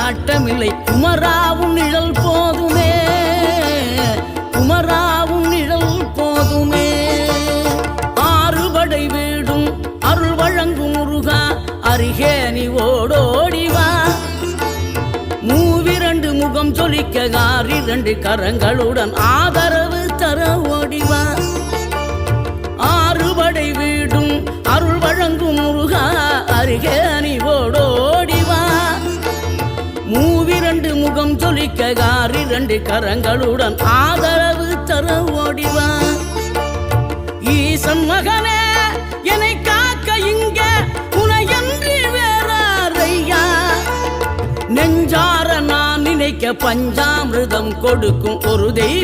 நாட்டமில்லை குமராவும் நிழல் போதுமே, குமராவும் நிழல் போதுமே. ஆறுபடை வீடும் அருள் வழங்கும் முருகா அருகே நீ ஓடோடிவா. மூவிரண்டு முகம் சொலிக்க ஆறிரண்டு கரங்களுடன் ஆதரவு தர ஓடிவா. ஆறுபடை வீடும் அருள் வழங்கும் முருகா அருகே நீ ஓடோடிவா. மூவிரண்டு முகம் சொலிக்க ஆறிரண்டு கரங்களுடன் ஆதரவு தர ஓடிவா. ஈசன் மகனே என்னை காக்க இங்க உனையன்றி வேறாரையா. நெஞ்சார நான் நினைக்க பஞ்சாமிர்தம் கொடுக்கும் ஒரு தெய்வம்